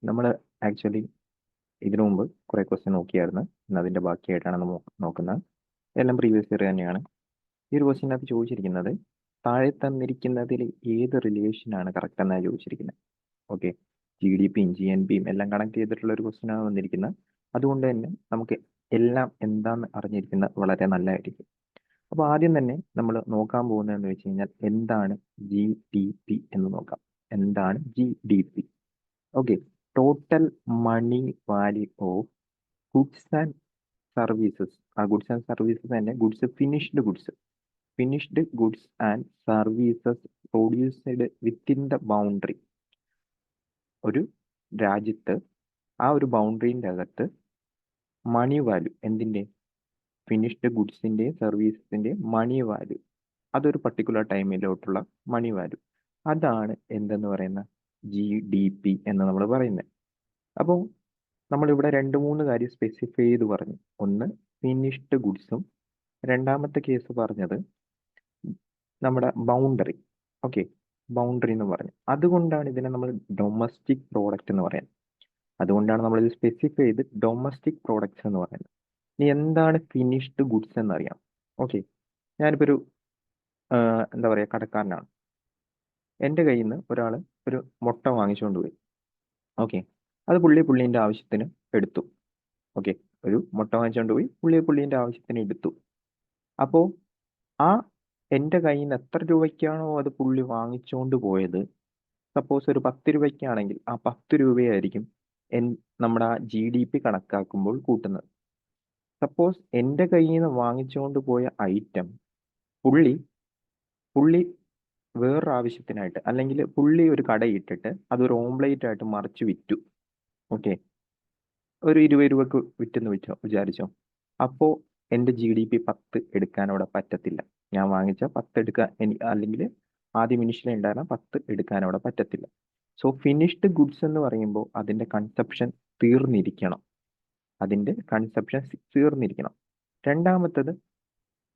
നമ്മൾ ആക്ച്വലി ഇതിനു മുമ്പ് കുറേ ക്വസ്റ്റ്യൻ നോക്കിയായിരുന്നു. ഇന്ന് അതിൻ്റെ ബാക്കിയായിട്ടാണ് നമ്മൾ നോക്കുന്നത്. എല്ലാം പ്രീവിയസ് ഇയർ തന്നെയാണ്. ഈ ഒരു ക്വസ്റ്റ്യനകത്ത് ചോദിച്ചിരിക്കുന്നത് താഴെ തന്നിരിക്കുന്നതിൽ ഏത് റിലേഷനാണ് കറക്റ്റ് എന്നാണ് ചോദിച്ചിരിക്കുന്നത്. ഓക്കെ, GDPയും GNPയും എല്ലാം കണക്ട് ചെയ്തിട്ടുള്ള ഒരു ക്വസ്റ്റ്യനാണ് വന്നിരിക്കുന്നത്. അതുകൊണ്ട് തന്നെ നമുക്ക് എല്ലാം എന്താണെന്ന് അറിഞ്ഞിരിക്കുന്നത് വളരെ നല്ലതായിരിക്കും. അപ്പോൾ ആദ്യം തന്നെ നമ്മൾ നോക്കാൻ പോകുന്നതെന്ന് വെച്ച് കഴിഞ്ഞാൽ എന്താണ് GDP എന്ന് നോക്കാം. എന്താണ് GDP? Okay, total money value of goods and services. ആ ഗുഡ്സ് ആൻഡ് സർവീസസ് തന്നെ finished goods and services produced within the boundary. ഒരു രാജ്യത്ത് ആ ഒരു ബൗണ്ടറിൻ്റെ അകത്ത് മണി വാല്യൂ, എന്തിൻ്റെ? ഫിനിഷ്ഡ് ഗുഡ്സിൻ്റെയും സർവീസസിൻ്റെയും മണി വാല്യൂ, അതൊരു പർട്ടിക്കുലർ ടൈമിലോട്ടുള്ള മണി വാല്യൂ, അതാണ് എന്തെന്ന് പറയുന്ന GDP എന്ന് നമ്മൾ പറയുന്നത്. അപ്പോൾ നമ്മളിവിടെ 2-3 കാര്യം സ്പെസിഫൈ ചെയ്ത് പറഞ്ഞു. ഒന്ന് ഫിനിഷ്ഡ് ഗുഡ്സും, രണ്ടാമത്തെ കേസ് പറഞ്ഞത് നമ്മുടെ ബൗണ്ടറി. ഓക്കെ, ബൗണ്ടറി എന്ന് പറഞ്ഞു. അതുകൊണ്ടാണ് ഇതിനെ നമ്മൾ ഡൊമസ്റ്റിക് പ്രോഡക്റ്റ് എന്ന് പറയുന്നത്. അതുകൊണ്ടാണ് നമ്മളിത് സ്പെസിഫൈ ചെയ്ത് ഡൊമസ്റ്റിക് പ്രോഡക്ട്സ് എന്ന് പറയുന്നത്. ഇനി എന്താണ് ഫിനിഷ്ഡ് ഗുഡ്സ് എന്നറിയാം. ഓക്കെ, ഞാനിപ്പോൾ ഒരു എന്താ പറയുക, കടക്കാരനാണ്. എൻ്റെ കയ്യിൽ നിന്ന് ഒരാൾ ഒരു മുട്ട വാങ്ങിച്ചുകൊണ്ട് പോയി. ഓക്കെ, അത് പുള്ളീൻ്റെ ആവശ്യത്തിന് എടുത്തു. ഓക്കെ, ഒരു മുട്ട വാങ്ങിച്ചുകൊണ്ട് പോയി പുള്ളീൻ്റെ ആവശ്യത്തിന് എടുത്തു. അപ്പോൾ ആ എൻ്റെ കയ്യിൽ നിന്ന് എത്ര രൂപയ്ക്കാണോ അത് പുള്ളി വാങ്ങിച്ചുകൊണ്ട് പോയത്, സപ്പോസ് ഒരു 10 രൂപയ്ക്കാണെങ്കിൽ ആ 10 രൂപയായിരിക്കും നമ്മുടെ ആ GDP കണക്കാക്കുമ്പോൾ കൂട്ടുന്നത്. സപ്പോസ് എൻ്റെ കയ്യിൽ നിന്ന് വാങ്ങിച്ചുകൊണ്ട് പോയ ഐറ്റം പുള്ളി വേറൊരു ആവശ്യത്തിനായിട്ട്, അല്ലെങ്കിൽ പുള്ളി ഒരു കടയിട്ടിട്ട് അതൊരു ഓംപ്ലേറ്റ് ആയിട്ട് മറിച്ച് വിറ്റു. ഓക്കെ, ഒരു 20 രൂപക്ക് വിറ്റെന്ന് വിചാരിച്ചോ. അപ്പോൾ എൻ്റെ GDP 10 എടുക്കാൻ അവിടെ പറ്റത്തില്ല. ഞാൻ വാങ്ങിച്ച 10 എടുക്കാൻ അല്ലെങ്കിൽ ആദ്യം ഇനിഷ്യലി ഉണ്ടായിരുന്ന 10 എടുക്കാൻ അവിടെ പറ്റത്തില്ല. സോ ഫിനിഷ്ഡ് ഗുഡ്സ് എന്ന് പറയുമ്പോൾ അതിൻ്റെ കൺസെപ്ഷൻ തീർന്നിരിക്കണം. രണ്ടാമത്തത്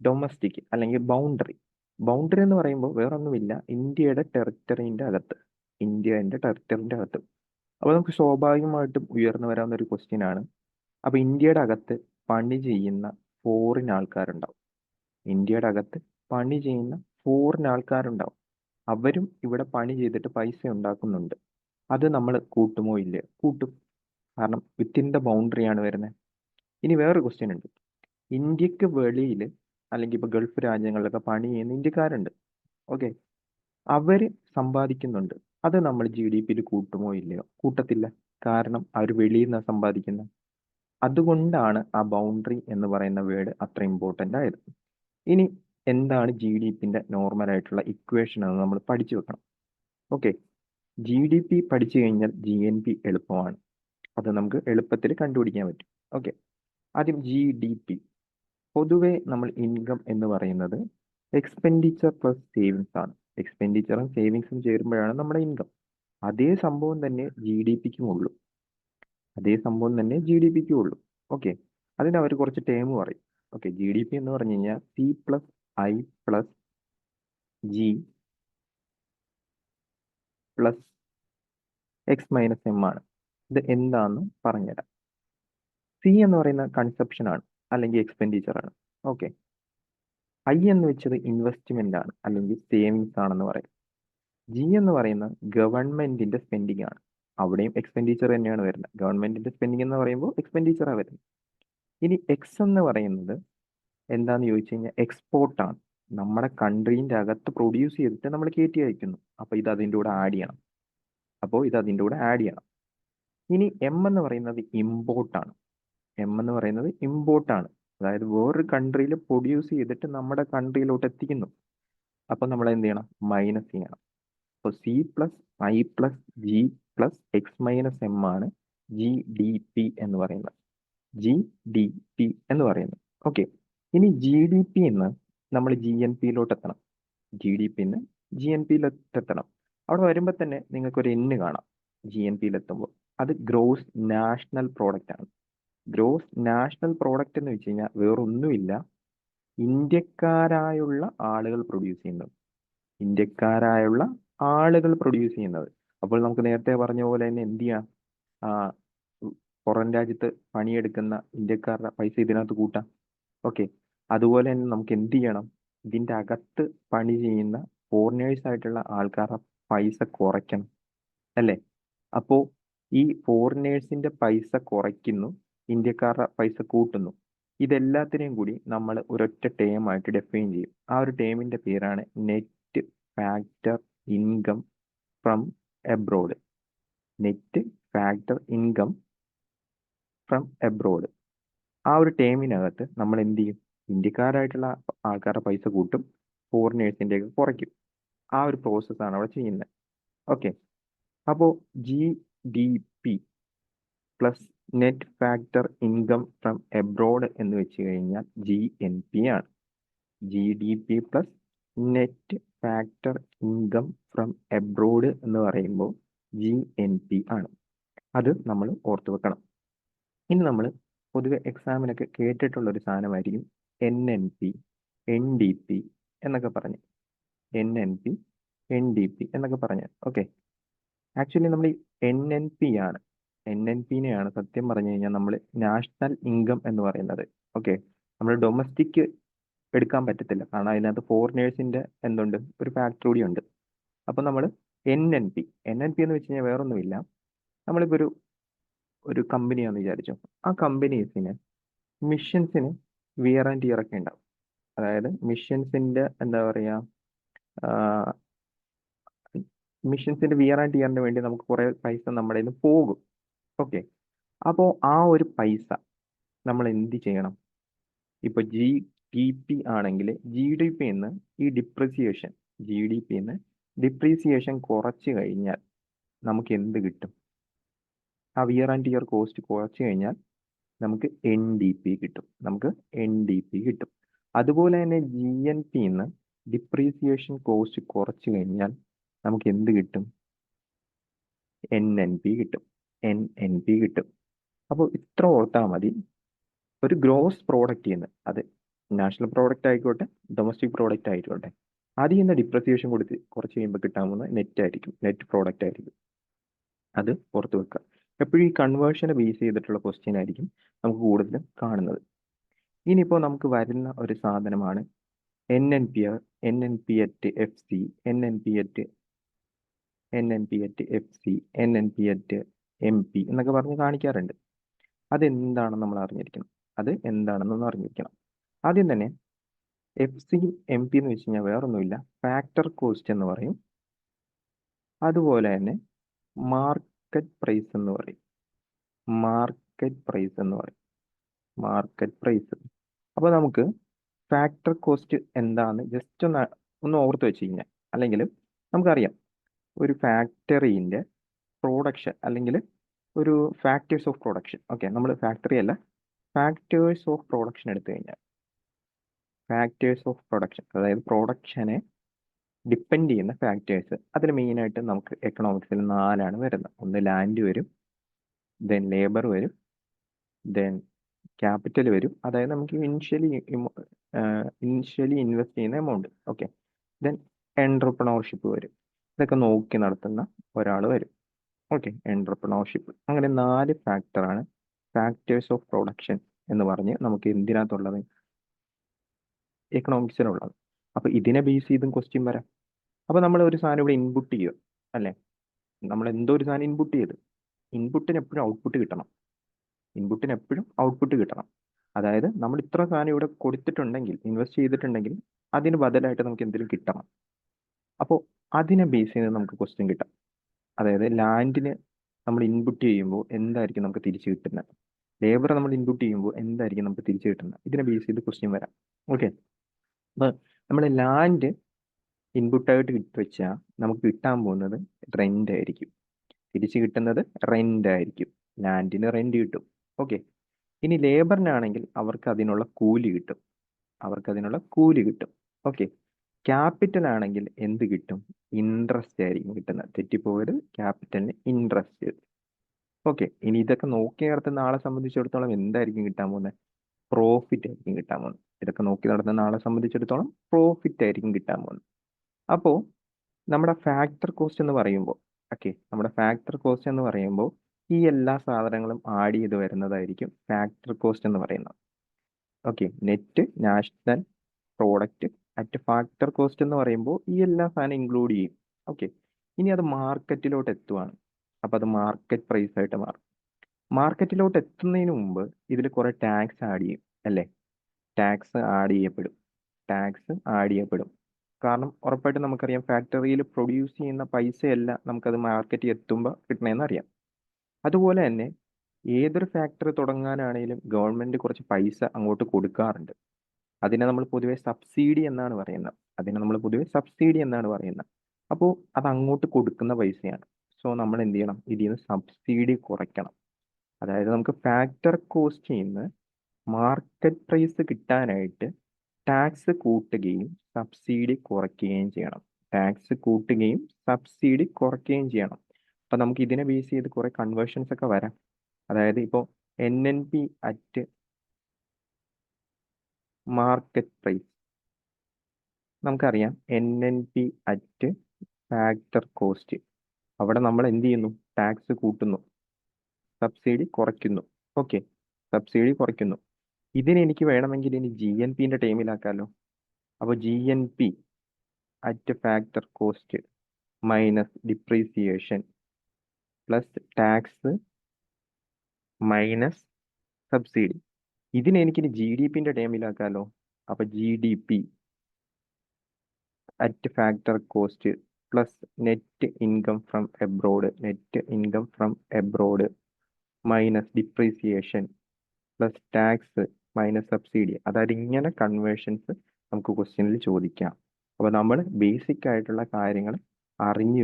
ഡൊമസ്റ്റിക് അല്ലെങ്കിൽ ബൗണ്ടറി. ബൗണ്ടറി എന്ന് പറയുമ്പോൾ വേറൊന്നുമില്ല, ഇന്ത്യയുടെ ടെറിട്ടറിൻ്റെ അകത്ത്. അപ്പോൾ നമുക്ക് സ്വാഭാവികമായിട്ടും ഉയർന്നു വരാവുന്ന ഒരു ക്വസ്റ്റ്യൻ ആണ്. അപ്പോൾ ഇന്ത്യയുടെ അകത്ത് പണി ചെയ്യുന്ന ഫോറിൻ ആൾക്കാരുണ്ടാവും. അവരും ഇവിടെ പണി ചെയ്തിട്ട് പൈസ ഉണ്ടാക്കുന്നുണ്ട്. അത് നമ്മൾ കൂട്ടുമോ ഇല്ലയോ? കൂട്ടും. കാരണം വിത്തിൻ ദ ബൗണ്ടറിയാണ് വരുന്നത്. ഇനി വേറൊരു ക്വസ്റ്റ്യൻ ഉണ്ട്. ഇന്ത്യക്ക് വെളിയിൽ അല്ലെങ്കിൽ ഇപ്പോൾ ഗൾഫ് രാജ്യങ്ങളിലൊക്കെ പണി ചെയ്യുന്ന ഇന്ത്യക്കാരുണ്ട്. ഓക്കെ, അവർ സമ്പാദിക്കുന്നുണ്ട്. അത് നമ്മൾ GDPയിൽ കൂട്ടുമോ ഇല്ലയോ? കൂട്ടത്തില്ല. കാരണം അവർ വെളിയിൽ നിന്നാണ് സമ്പാദിക്കുന്നത്. അതുകൊണ്ടാണ് ആ ബൗണ്ടറി എന്ന് പറയുന്ന വേർഡ് അത്ര ഇമ്പോർട്ടൻ്റ് ആയത്. ഇനി എന്താണ് GDPൻ്റെ നോർമൽ ആയിട്ടുള്ള ഇക്വേഷൻ എന്ന് നമ്മൾ പഠിച്ചു വെക്കണം. ഓക്കെ, GDP പഠിച്ചു കഴിഞ്ഞാൽ GNP എളുപ്പമാണ്. അത് നമുക്ക് എളുപ്പത്തിൽ കണ്ടുപിടിക്കാൻ പറ്റും. ഓക്കെ, ആദ്യം GDP. പൊതുവെ നമ്മൾ ഇൻകം എന്ന് പറയുന്നത് എക്സ്പെൻഡിച്ചർ പ്ലസ് സേവിങ്സ് ആണ്. എക്സ്പെൻഡിച്ചറും സേവിങ്സും ചേരുമ്പോഴാണ് നമ്മുടെ ഇൻകം. അതേ സംഭവം തന്നെ GDPക്കും ഉള്ളൂ. ഓക്കെ, അതിന് അവർ കുറച്ച് ടേം പറയും. ഓക്കെ, GDP എന്ന് പറഞ്ഞു കഴിഞ്ഞാൽ C+I+G+X-M ആണ്. ഇത് എന്താണെന്ന് പറഞ്ഞുതരാം. C എന്ന് പറയുന്ന കൺസെപ്ഷൻ ആണ്, അല്ലെങ്കിൽ എക്സ്പെൻഡിച്ചർ ആണ്. ഓക്കെ, I എന്ന് വെച്ചത് ഇൻവെസ്റ്റ്മെന്റ് ആണ്, അല്ലെങ്കിൽ സേവിങ്സ് ആണെന്ന് പറയും. G എന്ന് പറയുന്നത് ഗവൺമെന്റിന്റെ സ്പെൻഡിങ് ആണ്. അവിടെയും എക്സ്പെൻഡിച്ചർ തന്നെയാണ് വരുന്നത്. ഗവൺമെന്റിന്റെ സ്പെൻഡിങ് എന്ന് പറയുമ്പോൾ എക്സ്പെൻഡിച്ചറാണ് വരുന്നത്. ഇനി X എന്ന് പറയുന്നത് എന്താന്ന് ചോദിച്ചു കഴിഞ്ഞാൽ എക്സ്പോർട്ടാണ്. നമ്മുടെ കൺട്രീൻ്റെ അകത്ത് പ്രൊഡ്യൂസ് ചെയ്തിട്ട് നമ്മൾ കയറ്റി അയക്കുന്നു. അപ്പോൾ ഇത് അതിൻ്റെ കൂടെ ആഡ് ചെയ്യണം. ഇനി M എന്ന് പറയുന്നത് ഇമ്പോർട്ടാണ്. അതായത് വേറൊരു കൺട്രിയിൽ പ്രൊഡ്യൂസ് ചെയ്തിട്ട് നമ്മുടെ കൺട്രിയിലോട്ട് എത്തിക്കുന്നു. അപ്പോൾ നമ്മൾ എന്ത് ചെയ്യണം? മൈനസ് ചെയ്യണം. അപ്പോൾ C+I+G+X-M ആണ് GDP എന്ന് പറയുന്നത്. ഓക്കെ, ഇനി GDP എന്ന് നമ്മൾ GNPയിലോട്ട് എത്തണം. അവിടെ വരുമ്പോൾ തന്നെ നിങ്ങൾക്കൊരു N കാണാം. GNPയിൽ എത്തുമ്പോൾ അത് ഗ്രോസ് നാഷണൽ പ്രോഡക്റ്റ് ആണ്. ഗ്രോസ് നാഷണൽ പ്രോഡക്റ്റ് എന്ന് വെച്ച് കഴിഞ്ഞാൽ വേറൊന്നുമില്ല, ഇന്ത്യക്കാരായുള്ള ആളുകൾ പ്രൊഡ്യൂസ് ചെയ്യുന്നത്. അപ്പോൾ നമുക്ക് നേരത്തെ പറഞ്ഞ പോലെ തന്നെ എന്ത് ചെയ്യാം? പുറം രാജ്യത്ത് പണിയെടുക്കുന്ന ഇന്ത്യക്കാരുടെ പൈസ ഇതിനകത്ത് കൂട്ടാം. ഓക്കെ, അതുപോലെ തന്നെ നമുക്ക് എന്ത് ചെയ്യണം, ഇതിൻ്റെ അകത്ത് പണി ചെയ്യുന്ന ഫോറിനേഴ്സ് ആയിട്ടുള്ള ആൾക്കാരുടെ പൈസ കുറയ്ക്കണം, അല്ലേ? അപ്പോൾ ഈ ഫോറിനേഴ്സിൻ്റെ പൈസ കുറയ്ക്കുന്നു, ഇന്ത്യക്കാരുടെ പൈസ കൂട്ടുന്നു. ഇതെല്ലാത്തിനെയും കൂടി നമ്മൾ ഒരൊറ്റ ടേമായിട്ട് ഡിഫൈൻ ചെയ്യും. ആ ഒരു ടേമിൻ്റെ പേരാണ് net factor income from abroad. Net factor income from abroad. ആ ഒരു ടേമിനകത്ത് നമ്മൾ എന്ത് ചെയ്യും, ഇന്ത്യക്കാരായിട്ടുള്ള ആൾക്കാരുടെ പൈസ കൂട്ടും, ഫോറിനേഴ്സിൻ്റെയൊക്കെ കുറയ്ക്കും. ആ ഒരു പ്രോസസ്സാണ് അവിടെ ചെയ്യുന്നത്. ഓക്കെ, അപ്പോൾ GDP plus net factor income from abroad എന്ന് വെച്ച് കഴിഞ്ഞാൽ GNP ആണ്. GDP plus net factor income from abroad എന്ന് പറയുമ്പോൾ GNP ആണ്. അത് നമ്മൾ ഓർത്തു വെക്കണം. ഇനി നമ്മൾ പൊതുവെ എക്സാമിനൊക്കെ കേട്ടിട്ടുള്ള ഒരു സാധനമായിരിക്കും NNP, NDP എന്നൊക്കെ പറഞ്ഞ്. NNP, NDP എന്നൊക്കെ പറഞ്ഞ്. ഓക്കെ, ആക്ച്വലി നമ്മൾ ഈ NNP ആണ്, NNP-നെയാണ് സത്യം പറഞ്ഞു കഴിഞ്ഞാൽ നമ്മൾ നാഷണൽ ഇൻകം എന്ന് പറയുന്നത്. ഓക്കെ, നമ്മൾ ഡൊമസ്റ്റിക് എടുക്കാൻ പറ്റത്തില്ല, കാരണം അതിനകത്ത് ഫോറിനേഴ്സിൻ്റെ എന്തുണ്ട്, ഒരു ഫാക്ടർ കൂടി ഉണ്ട്. അപ്പോൾ നമ്മൾ NNP എന്ന് വെച്ച് കഴിഞ്ഞാൽ വേറൊന്നുമില്ല, നമ്മളിപ്പോൾ ഒരു കമ്പനിയാണെന്ന് വിചാരിച്ചു. ആ കമ്പനീസിന് മിഷൻസിന് വിയർ ആൻഡ് ടിയർ ഒക്കെ ഉണ്ടാവും. അതായത് മിഷൻസിൻ്റെ എന്താ പറയുക, മിഷൻസിൻ്റെ വിയർ ആൻഡ് ടിയറിന് വേണ്ടി നമുക്ക് കുറേ പൈസ നമ്മുടെ കയ്യിൽ നിന്ന് പോകും. ഓക്കെ, അപ്പോൾ ആ ഒരു പൈസ നമ്മൾ എന്ത് ചെയ്യണം? ഇപ്പോൾ GDP ആണെങ്കിൽ GDP ന്ന് ഈ GDP ന്ന് ഡിപ്രീസിയേഷൻ കുറച്ച് കഴിഞ്ഞാൽ നമുക്ക് എന്ത് കിട്ടും? ആ വിയർ ആൻഡ് ടിയർ കോസ്റ്റ് കുറച്ച് കഴിഞ്ഞാൽ നമുക്ക് NDP കിട്ടും. അതുപോലെ തന്നെ GNP ന്ന് ഡിപ്രീസിയേഷൻ കോസ്റ്റ് കുറച്ച് കഴിഞ്ഞാൽ നമുക്ക് എന്ത് കിട്ടും? NNP കിട്ടും. അപ്പോൾ ഇത്ര ഓർത്താൽ മതി. ഒരു ഗ്രോസ് പ്രോഡക്റ്റ് ചെയ്യുന്ന, അത് നാഷണൽ പ്രോഡക്റ്റ് ആയിക്കോട്ടെ ഡൊമസ്റ്റിക് പ്രോഡക്റ്റ് ആയിക്കോട്ടെ, അതിൽ നിന്ന് ഡിപ്രീസിയേഷൻ കുറച്ച് കഴിയുമ്പോൾ കിട്ടാൻ പോകുന്ന നെറ്റ് പ്രോഡക്റ്റ് ആയിരിക്കും. അത് ഓർത്ത് വെക്കുക. എപ്പോഴും ഈ കൺവേർഷനെ ബേസ് ചെയ്തിട്ടുള്ള ക്വസ്റ്റ്യൻ ആയിരിക്കും നമുക്ക് കൂടുതലും കാണുന്നത്. ഇനിയിപ്പോൾ നമുക്ക് വരുന്ന ഒരു സാധനമാണ് NNP at FC, NNP at MP എന്നൊക്കെ പറഞ്ഞ് കാണിക്കാറുണ്ട്. അതെന്താണെന്ന് നമ്മൾ അറിഞ്ഞിരിക്കണം. ആദ്യം തന്നെ FC MP എന്ന് വെച്ച് കഴിഞ്ഞാൽ വേറൊന്നുമില്ല, ഫാക്ടർ കോസ്റ്റ് എന്ന് പറയും. അതുപോലെ തന്നെ മാർക്കറ്റ് പ്രൈസ് എന്ന് പറയും. അപ്പോൾ നമുക്ക് ഫാക്ടർ കോസ്റ്റ് എന്താണെന്ന് ജസ്റ്റ് ഒന്ന് ഓർത്ത് വെച്ച് കഴിഞ്ഞാൽ, അല്ലെങ്കിൽ നമുക്കറിയാം ഒരു ഫാക്ടറീൻ്റെ പ്രൊഡക്ഷൻ അല്ലെങ്കിൽ ഒരു ഫാക്ടേഴ്സ് ഓഫ് പ്രൊഡക്ഷൻ. ഓക്കെ, നമ്മൾ ഫാക്ടറി അല്ല, ഫാക്ടേഴ്സ് ഓഫ് പ്രൊഡക്ഷൻ എടുത്തു കഴിഞ്ഞാൽ, അതായത് പ്രൊഡക്ഷനെ ഡിപ്പെൻഡ് ചെയ്യുന്ന ഫാക്ടേഴ്സ്, അതിൽ മെയിനായിട്ട് നമുക്ക് എക്കണോമിക്സിൽ 4 വരുന്നത്. ഒന്ന് ലാൻഡ് വരും, ദെൻ ലേബർ വരും, ദെൻ ക്യാപിറ്റൽ വരും, അതായത് നമുക്ക് ഇനിഷ്യലി ഇൻവെസ്റ്റ് ചെയ്യുന്ന എമൗണ്ട്. ഓക്കെ, ദെൻ എൻട്രപ്രണർഷിപ്പ് വരും, ഇതൊക്കെ നോക്കി നടത്തുന്ന ഒരാൾ വരും. Okay, entrepreneurship. അങ്ങനെ 4 ഫാക്ടറാണ് ഫാക്ടേഴ്സ് ഓഫ് പ്രൊഡക്ഷൻ എന്ന് പറഞ്ഞ് നമുക്ക് എന്തിനകത്തുള്ളത്, എക്കണോമിക്സിലുള്ളത്. അപ്പോൾ ഇതിനെ ബേസ് ചെയ്തും ക്വസ്റ്റ്യൻ വരാം. അപ്പോൾ നമ്മൾ ഒരു സാധനം ഇവിടെ ഇൻപുട്ട് ചെയ്യുക, അല്ലേ? നമ്മൾ എന്തോ ഒരു സാധനം ഇൻപുട്ട് ചെയ്ത്, ഇൻപുട്ടിന് എപ്പോഴും ഔട്ട്പുട്ട് കിട്ടണം. അതായത് നമ്മൾ ഇത്ര സാധനം ഇവിടെ കൊടുത്തിട്ടുണ്ടെങ്കിൽ, ഇൻവെസ്റ്റ് ചെയ്തിട്ടുണ്ടെങ്കിൽ അതിന് ബദലായിട്ട് നമുക്ക് എന്തെങ്കിലും കിട്ടണം. അപ്പോൾ അതിനെ ബേസ് ചെയ്ത് നമുക്ക് ക്വസ്റ്റ്യൻ കിട്ടാം. അതായത് ലാൻഡിന് നമ്മൾ ഇൻപുട്ട് ചെയ്യുമ്പോൾ എന്തായിരിക്കും നമുക്ക് തിരിച്ചു കിട്ടുന്നത്, ലേബർ നമ്മൾ ഇൻപുട്ട് ചെയ്യുമ്പോൾ എന്തായിരിക്കും നമുക്ക് തിരിച്ചു കിട്ടുന്നത്, ഇതിനെ ബേസ് ചെയ്ത് ക്വസ്റ്റ്യൻ വരാം. ഓക്കെ, അപ്പോൾ നമ്മൾ ലാൻഡ് ഇൻപുട്ടായിട്ട് വെച്ചാൽ നമുക്ക് കിട്ടാൻ പോകുന്നത് റെൻ്റ് ആയിരിക്കും, തിരിച്ച് കിട്ടുന്നത് റെൻ്റ് ആയിരിക്കും. ലാൻഡിന് റെൻ്റ് കിട്ടും. ഓക്കെ, ഇനി ലേബറിനാണെങ്കിൽ അവർക്ക് അതിനുള്ള കൂലി കിട്ടും. ഓക്കെ, ക്യാപിറ്റൽ ആണെങ്കിൽ എന്ത് കിട്ടും? ഇൻട്രസ്റ്റ് ആയിരിക്കും കിട്ടുന്നത്. തെറ്റിപ്പോയത്, ക്യാപിറ്റലിന് ഇൻട്രസ്റ്റ്. ഓക്കെ, ഇനി ഇതൊക്കെ നോക്കി നടത്തുന്ന ആളെ സംബന്ധിച്ചിടത്തോളം എന്തായിരിക്കും കിട്ടാൻ പോകുന്നത്? പ്രോഫിറ്റ് ആയിരിക്കും കിട്ടാൻ പോകുന്നത്. ഇതൊക്കെ നോക്കി നടത്തുന്ന ആളെ സംബന്ധിച്ചിടത്തോളം പ്രോഫിറ്റ് ആയിരിക്കും കിട്ടാൻ പോകുന്നത്. അപ്പോൾ നമ്മുടെ ഫാക്ടർ കോസ്റ്റ് എന്ന് പറയുമ്പോൾ, ഈ എല്ലാ സാധനങ്ങളും ആഡ് ചെയ്ത് വരുന്നതായിരിക്കും ഫാക്ടർ കോസ്റ്റ് എന്ന് പറയുന്നത്. Okay, net national product at factor cost എന്ന് പറയുമ്പോൾ ഈ എല്ലാ സാധനം ഇൻക്ലൂഡ് ചെയ്യും. ഓക്കെ, ഇനി അത് മാർക്കറ്റിലോട്ട് എത്തുവാണ്, അപ്പോൾ അത് മാർക്കറ്റ് പ്രൈസ് ആയിട്ട് മാറും. മാർക്കറ്റിലോട്ട് എത്തുന്നതിന് മുമ്പ് ഇതിൽ കുറേ ടാക്സ് ആഡ് ചെയ്യും അല്ലേ? ടാക്സ് ആഡ് ചെയ്യപ്പെടും. ടാക്സ് ആഡ് ചെയ്യപ്പെടും കാരണം ഉറപ്പായിട്ടും നമുക്കറിയാം ഫാക്ടറിയിൽ പ്രൊഡ്യൂസ് ചെയ്യുന്ന പൈസയല്ല നമുക്കത് മാർക്കറ്റിൽ എത്തുമ്പോൾ കിട്ടണമെന്ന് അറിയാം. അതുപോലെ തന്നെ ഏതൊരു ഫാക്ടറി തുടങ്ങാനാണെങ്കിലും ഗവൺമെൻറ് കുറച്ച് പൈസ അങ്ങോട്ട് കൊടുക്കാറുണ്ട്. അതിനെ നമ്മൾ പൊതുവെ സബ്സിഡി എന്നാണ് പറയുന്നത്. അപ്പോൾ അത് അങ്ങോട്ട് കൊടുക്കുന്ന പൈസയാണ്. സോ നമ്മൾ എന്ത് ചെയ്യണം? ഇതിൽ നിന്ന് സബ്സിഡി കുറയ്ക്കണം. അതായത് നമുക്ക് ഫാക്ടർ കോസ്റ്റിൽ നിന്ന് മാർക്കറ്റ് പ്രൈസ് കിട്ടാനായിട്ട് ടാക്സ് കൂട്ടുകയും സബ്സിഡി കുറയ്ക്കുകയും ചെയ്യണം. അപ്പം നമുക്ക് ഇതിനെ ബേസ് ചെയ്ത് കുറേ കൺവേർഷൻസ് ഒക്കെ വരാം. അതായത് ഇപ്പോൾ NNP അറ്റ് മാർക്കറ്റ് പ്രൈസ്, നമുക്കറിയാം NNP അറ്റ് ഫാക്ടർ കോസ്റ്റ്. അവിടെ നമ്മൾ എന്ത് ചെയ്യുന്നു? ടാക്സ് കൂട്ടുന്നു, സബ്സിഡി കുറയ്ക്കുന്നു. ഓക്കെ, സബ്സിഡി കുറയ്ക്കുന്നു. ഇതിന് എനിക്ക് വേണമെങ്കിൽ ഇനി GNPന്റെ ടൈമിലാക്കാമല്ലോ. അപ്പോൾ GNP at factor cost minus depreciation plus tax minus subsidy. ഇതിന് എനിക്കിനി GDPന്റെ ടൈമിലാക്കാമല്ലോ. അപ്പോൾ GDP at factor cost plus net income from abroad minus depreciation plus tax minus subsidy. അതായത് ഇങ്ങനെ കൺവേർഷൻസ് നമുക്ക് ക്വസ്റ്റ്യനിൽ ചോദിക്കാം. അപ്പോൾ നമ്മൾ ബേസിക് ആയിട്ടുള്ള കാര്യങ്ങൾ അറിഞ്ഞു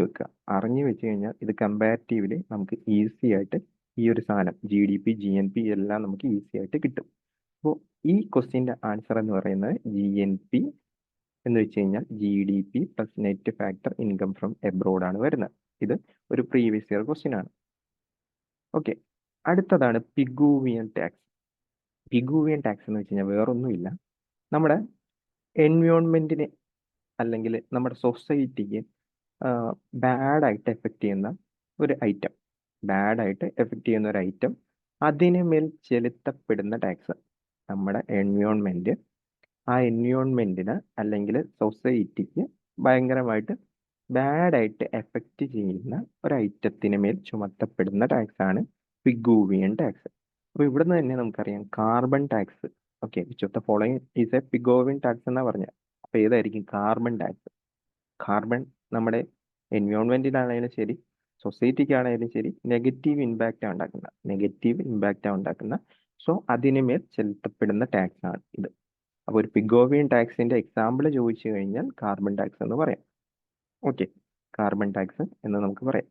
വെച്ച് കഴിഞ്ഞാൽ ഇത് കമ്പാരിറ്റീവ്ലി നമുക്ക് ഈസി ആയിട്ട് ഈ ഒരു സാധനം GDP GNP എല്ലാം നമുക്ക് ഈസി ആയിട്ട് കിട്ടും. അപ്പോൾ ഈ ക്വസ്റ്റ്യൻ്റെ ആൻസർ എന്ന് പറയുന്നത് GNP എന്ന് വെച്ച് കഴിഞ്ഞാൽ GDP plus net factor income from abroad ആണ് വരുന്നത്. ഇത് ഒരു പ്രീവിയസ് ഇയർ ക്വസ്റ്റ്യൻ ആണ്. ഓക്കെ, അടുത്തതാണ് പിഗൂവിയൻ ടാക്സ്. പിഗൂവിയൻ ടാക്സ് എന്ന് വെച്ച് കഴിഞ്ഞാൽ വേറൊന്നുമില്ല, നമ്മുടെ എൻവയോൺമെൻറ്റിനെ അല്ലെങ്കിൽ നമ്മുടെ സൊസൈറ്റിക്ക് ബാഡായിട്ട് എഫക്റ്റ് ചെയ്യുന്ന ഒരു ഐറ്റം, അതിന് മേൽ ചെലുത്തപ്പെടുന്ന ടാക്സ്. നമ്മുടെ എൻവയോൺമെൻറ്റ്, ആ എൻവയോൺമെൻറ്റിന് അല്ലെങ്കിൽ സൊസൈറ്റിക്ക് ഭയങ്കരമായിട്ട് ബാഡായിട്ട് എഫക്റ്റ് ചെയ്യുന്ന ഒരു ഐറ്റത്തിന് മേൽ ചുമത്തപ്പെടുന്ന ടാക്സാണ് പിഗൂവിയൻ ടാക്സ്. അപ്പോൾ ഇവിടുന്ന് തന്നെ നമുക്കറിയാം carbon tax. Okay, which of the following is a Pigovian tax എന്നാണ് പറഞ്ഞത്. അപ്പോൾ ഏതായിരിക്കും കാർബൺ ടാക്സ്? കാർബൺ നമ്മുടെ എൻവയോൺമെൻറ്റിനാണെങ്കിലും ശരി സൊസൈറ്റിക്കാണെങ്കിലും ശരി നെഗറ്റീവ് ഇമ്പാക്റ്റാണ് ഉണ്ടാക്കുന്ന. സോ അതിനുമേൽ ചെലുത്തപ്പെടുന്ന ടാക്സ് ആണ് ഇത്. അപ്പോൾ ഒരു പിഗോവിയൻ ടാക്സിന്റെ എക്സാമ്പിൾ ചോദിച്ചു കഴിഞ്ഞാൽ കാർബൺ ടാക്സ് എന്ന് പറയാം. ഓക്കെ, കാർബൺ ടാക്സ് എന്ന് നമുക്ക് പറയാം.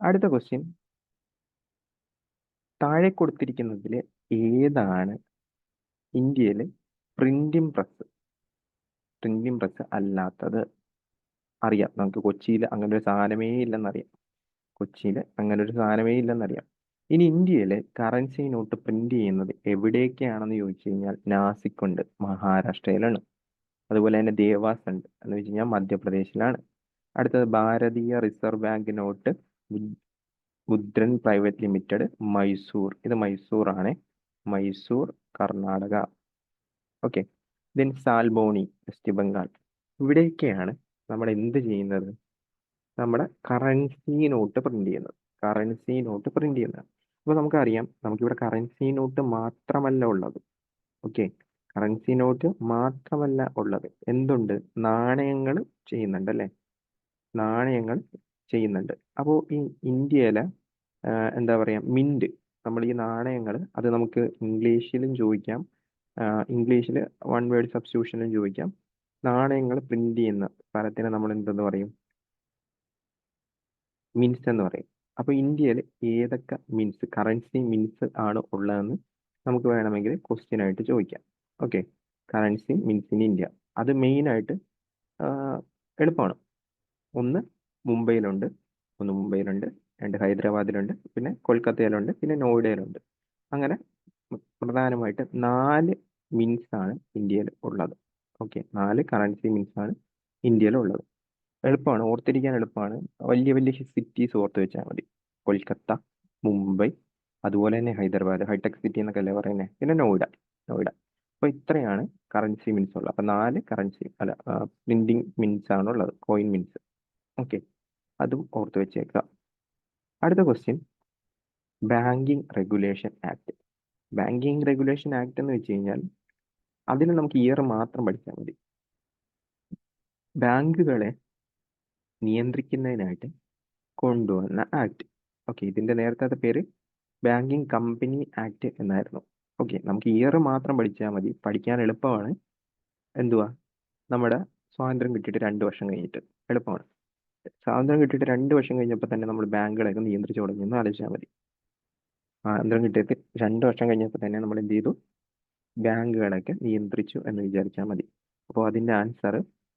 അടുത്ത ക്വസ്റ്റ്യൻ താഴെ കൊടുത്തിരിക്കുന്നതിൽ ഏതാണ് ഇന്ത്യയിൽ പ്രിന്റിംഗ് പ്രസ് അല്ലാത്തത്? അറിയാം, നമുക്ക് കൊച്ചിയിൽ അങ്ങനെ ഒരു സാധനമേ ഇല്ലെന്നറിയാം. ഇനി ഇന്ത്യയിൽ കറൻസി നോട്ട് പ്രിന്റ് ചെയ്യുന്നത് എവിടെയൊക്കെയാണെന്ന് ചോദിച്ചു കഴിഞ്ഞാൽ നാസിക് ഉണ്ട്, മഹാരാഷ്ട്രയിലാണ്. അതുപോലെ തന്നെ ദേവാസ് ഉണ്ട് എന്ന് വെച്ച് കഴിഞ്ഞാൽ മധ്യപ്രദേശിലാണ്. അടുത്തത് Bharatiya reserve bank note Mudran private limited, Mysore. ഇത് മൈസൂറാണ്, Mysore Karnataka. Okay, then Salboni west Bengal. ഇവിടെയൊക്കെയാണ് നമ്മൾ എന്ത് ചെയ്യുന്നത്? നമ്മുടെ കറൻസി നോട്ട് പ്രിന്റ് ചെയ്യുന്നത്. അപ്പോൾ നമുക്കറിയാം, നമുക്കിവിടെ കറൻസി നോട്ട് മാത്രമല്ല ഉള്ളത്. ഓക്കെ, കറൻസി നോട്ട് മാത്രമല്ല ഉള്ളത്, എന്തുണ്ട്? നാണയങ്ങൾ ചെയ്യുന്നുണ്ട് അല്ലേ? അപ്പോൾ ഈ ഇന്ത്യയിലെ എന്താ പറയുക, മിന്റ്, നമ്മൾ ഈ നാണയങ്ങൾ, അത് നമുക്ക് ഇംഗ്ലീഷിലും ചോദിക്കാം, ഇംഗ്ലീഷിൽ വൺ വേർഡ് സബ്സ്റ്റിറ്റ്യൂഷനിലും ചോദിക്കാം. നാണയങ്ങൾ പ്രിന്റ് ചെയ്യുന്ന സ്ഥലത്തിന് നമ്മൾ എന്തെന്ന് പറയും? മിൻസ് എന്ന് പറയും. അപ്പോൾ ഇന്ത്യയിൽ ഏതൊക്കെ കറൻസി മിൻസ് ആണ് ഉള്ളതെന്ന് നമുക്ക് വേണമെങ്കിൽ ക്വസ്റ്റ്യൻ ആയിട്ട് ചോദിക്കാം. Okay, currency means in India, അത് മെയിനായിട്ട് എളുപ്പമാണ്. ഒന്ന് മുംബൈയിലുണ്ട്, രണ്ട് ഹൈദരാബാദിലുണ്ട്, പിന്നെ കൊൽക്കത്തയിലുണ്ട്, പിന്നെ നോയിഡയിലുണ്ട്. അങ്ങനെ പ്രധാനമായിട്ട് 4 മിൻസ് ആണ് ഇന്ത്യയിൽ ഉള്ളത്. ഓക്കെ, 4 കറൻസി മിൻസ് ആണ് ഇന്ത്യയിൽ ഉള്ളത്. എളുപ്പമാണ്, ഓർത്തിരിക്കാൻ എളുപ്പമാണ്. വലിയ വലിയ സിറ്റീസ് ഓർത്ത് വെച്ചാൽ മതി. കൊൽക്കത്ത, മുംബൈ, അതുപോലെ തന്നെ ഹൈദരാബാദ്, ഹൈടെക് സിറ്റി എന്നൊക്കെ അല്ലേ പറയുന്നത്. പിന്നെ നോയിഡ. നോയിഡ. അപ്പോൾ ഇത്രയാണ് കറൻസി മിൻസ് ഉള്ളത്. അപ്പോൾ 4 കറൻസി അല്ല, പ്രിന്റിംഗ് മിൻസ് ആണുള്ളത്, കോയിൻ മിൻസ്. ഓക്കെ, അതും ഓർത്ത് വെച്ചേക്കുക. അടുത്ത question, banking regulation act. Banking regulation act എന്ന് വെച്ച് കഴിഞ്ഞാൽ അതിന് നമുക്ക് ഇയർ മാത്രം പഠിച്ചാൽ മതി. ബാങ്കുകളെ നിയന്ത്രിക്കുന്നതിനായിട്ട് കൊണ്ടുവന്ന ആക്ട്. ഓക്കെ, ഇതിന്റെ നേരത്തെ പേര് ബാങ്കിങ് കമ്പനി ആക്ട് എന്നായിരുന്നു. ഓക്കെ, നമുക്ക് ഇയർ മാത്രം പഠിച്ചാൽ മതി, പഠിക്കാൻ എളുപ്പമാണ്. എന്തുവാ, നമ്മുടെ സ്വാതന്ത്ര്യം കിട്ടിയിട്ട് 2 വർഷം കഴിഞ്ഞിട്ട് എളുപ്പമാണ്. സ്വാതന്ത്ര്യം കിട്ടിയിട്ട് 2 വർഷം കഴിഞ്ഞപ്പോൾ തന്നെ നമ്മൾ ബാങ്കുകളൊക്കെ നിയന്ത്രിച്ചു തുടങ്ങിയെന്ന് ആലോചിച്ചാൽ മതി. സ്വാതന്ത്ര്യം കിട്ടിയിട്ട് 2 വർഷം കഴിഞ്ഞപ്പോൾ തന്നെ നമ്മൾ എന്ത് ചെയ്തു, ബാങ്കുകളൊക്കെ നിയന്ത്രിച്ചു എന്ന് വിചാരിച്ചാൽ മതി. അപ്പോൾ അതിന്റെ ആൻസർ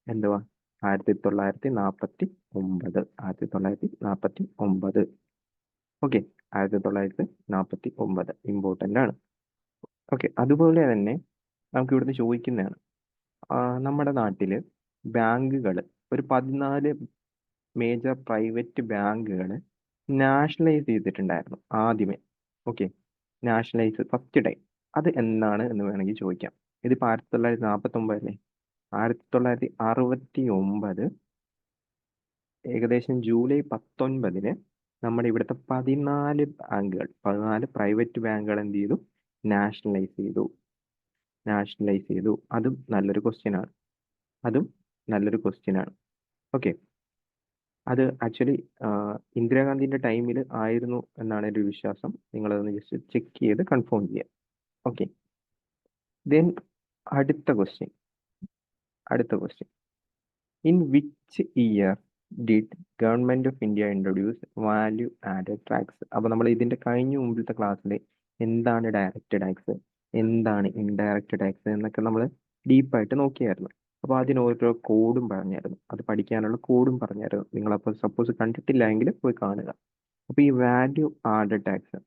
എന്തുവാ, 1949. 1949. ഓക്കെ, 1949 ഇമ്പോർട്ടൻ്റ് ആണ്. ഓക്കെ, അതുപോലെ തന്നെ നമുക്ക് ഇവിടുന്ന് ചോദിക്കുന്നതാണ്, നമ്മുടെ നാട്ടിൽ ബാങ്കുകൾ ഒരു 14 മേജർ പ്രൈവറ്റ് ബാങ്കുകൾ നാഷണലൈസ് ചെയ്തിട്ടുണ്ടായിരുന്നു ആദ്യമേ. ഓക്കെ, നാഷണലൈസ് ഫസ്റ്റ് ടൈം അത് എന്നാണ് എന്ന് വേണമെങ്കിൽ ചോദിക്കാം. ഇതിപ്പോൾ 1949 അല്ലേ. 1969 ഏകദേശം ജൂലൈ 19 നമ്മുടെ ഇവിടുത്തെ 14 ബാങ്കുകൾ, 14 പ്രൈവറ്റ് ബാങ്കുകൾ എന്ത് ചെയ്തു, നാഷണലൈസ് ചെയ്തു. അതും നല്ലൊരു ക്വസ്റ്റ്യൻ ആണ്. ഓക്കെ, അത് ആക്ച്വലി ഇന്ദിരാഗാന്ധിന്റെ ടൈമിൽ ആയിരുന്നു എന്നാണ് എൻ്റെ ഒരു വിശ്വാസം. നിങ്ങളതൊന്ന് ജസ്റ്റ് ചെക്ക് ചെയ്ത് കൺഫേം ചെയ്യാം. ഓക്കെ, ദെൻ അടുത്ത question. In which year did government of India introduce value added tax? അപ്പോൾ നമ്മൾ ഇതിന്റെ കഴിഞ്ഞ മുമ്പിലത്തെ ക്ലാസ്സിൽ എന്താണ് ഡയറക്റ്റ് ടാക്സ്, എന്താണ് ഇൻഡയറക്റ്റ് ടാക്സ് എന്നൊക്കെ നമ്മൾ ഡീപ്പായിട്ട് നോക്കിയായിരുന്നു. അപ്പോൾ അതിന് ഓരോ കോഡും പറഞ്ഞായിരുന്നു, അത് പഠിക്കാനുള്ള കോഡും പറഞ്ഞായിരുന്നു. നിങ്ങളപ്പോൾ സപ്പോസ് കണ്ടിട്ടില്ല എങ്കിൽ പോയി കാണുക. അപ്പോൾ ഈ വാല്യൂ ആഡഡ് ടാക്സ്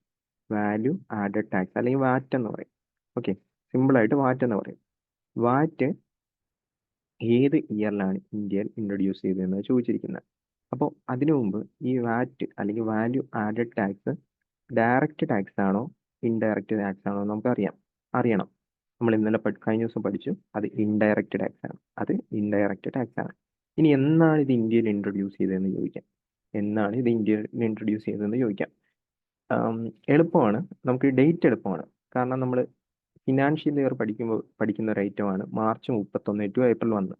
അല്ലെങ്കിൽ വാറ്റ് എന്ന് പറയും. ഓക്കെ, സിമ്പിളായിട്ട് വാറ്റ് എന്ന് പറയും. വാറ്റ് ഏത് ഇയറിലാണ് ഇന്ത്യയിൽ ഇൻട്രൊഡ്യൂസ് ചെയ്തതെന്ന് ചോദിച്ചിരിക്കുന്നത്. അപ്പോൾ അതിനു മുമ്പ് ഈ വാറ്റ് അല്ലെങ്കിൽ value added tax direct tax ആണോ ഇൻഡയറക്റ്റ് ടാക്സ് ആണോ നമുക്ക് അറിയണം. നമ്മൾ ഇന്നലെ കഴിഞ്ഞ ദിവസം പഠിച്ചു, അത് ഇൻഡയറക്റ്റ് ടാക്സ് ആണ്. ഇനി എന്നാണ് ഇത് ഇന്ത്യയിൽ ഇൻട്രൊഡ്യൂസ് ചെയ്തതെന്ന് ചോദിക്കാം. എളുപ്പമാണ്, നമുക്ക് ഡേറ്റ് എളുപ്പമാണ്. കാരണം നമ്മൾ ഫിനാൻഷ്യൽ ഇയർ പഠിക്കുന്ന ഒരു ഐറ്റമാണ് മാർച്ച് 31 ടു ഏപ്രിൽ 1.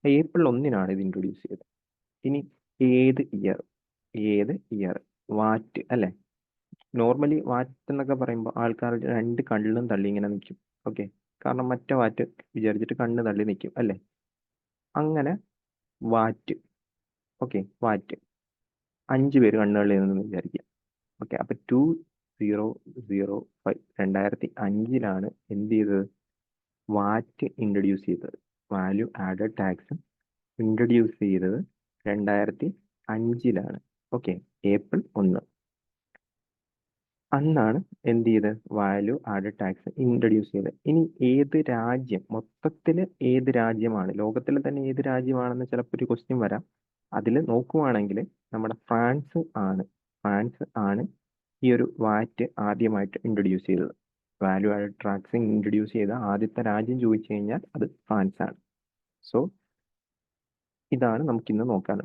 ഏപ്രിൽ 1 ഇത് ഇൻട്രൊഡ്യൂസ് ചെയ്തത്. ഇനി ഏത് ഇയർ, വാറ്റ് അല്ലേ. നോർമലി വാറ്റ് എന്നൊക്കെ പറയുമ്പോൾ ആൾക്കാർ 2 കണ്ണിലും തള്ളി ഇങ്ങനെ നിൽക്കും. ഓക്കെ, കാരണം മറ്റേ വാറ്റ് വിചാരിച്ചിട്ട് കണ്ണ് തള്ളി നിൽക്കും അല്ലേ. അങ്ങനെ വാറ്റ്, ഓക്കെ, വാറ്റ് 5 പേര് കണ്ണ് തള്ളി നിന്ന് വിചാരിക്കുക. ഓക്കെ, അപ്പൊ 2005 2005 എന്ത് ചെയ്തത്, വാറ്റ് ഇൻട്രൊഡ്യൂസ് ചെയ്തത്, വാല്യൂ ആഡഡ് ടാക്സ് ഇൻട്രൊഡ്യൂസ് ചെയ്തത് 2005. ഓക്കെ, ഏപ്രിൽ 1 അന്നാണ് എന്ത് ചെയ്തത്, വാല്യൂ ആഡഡ് ടാക്സ് ഇൻട്രൊഡ്യൂസ് ചെയ്തത്. ഇനി ഏത് രാജ്യം, മൊത്തത്തിൽ ഏത് രാജ്യമാണ്, ലോകത്തിലെ തന്നെ ഏത് രാജ്യമാണെന്ന് ചിലപ്പോൾ ഒരു ക്വസ്റ്റ്യൻ വരാം. അതിൽ നോക്കുവാണെങ്കിൽ നമ്മുടെ ഫ്രാൻസ് ആണ് ഈ ഒരു വാറ്റ് ആദ്യമായിട്ട് ഇൻട്രൊഡ്യൂസ് ചെയ്തത്. വാല്യൂ ആഡഡ് ടാക്സ് ഇൻട്രൊഡ്യൂസ് ചെയ്ത ആദ്യത്തെ രാജ്യം ചോദിച്ചു കഴിഞ്ഞാൽ അത് ഫ്രാൻസ് ആണ്. സോ ഇതാണ് നമുക്കിന്ന് നോക്കാനുള്ളത്.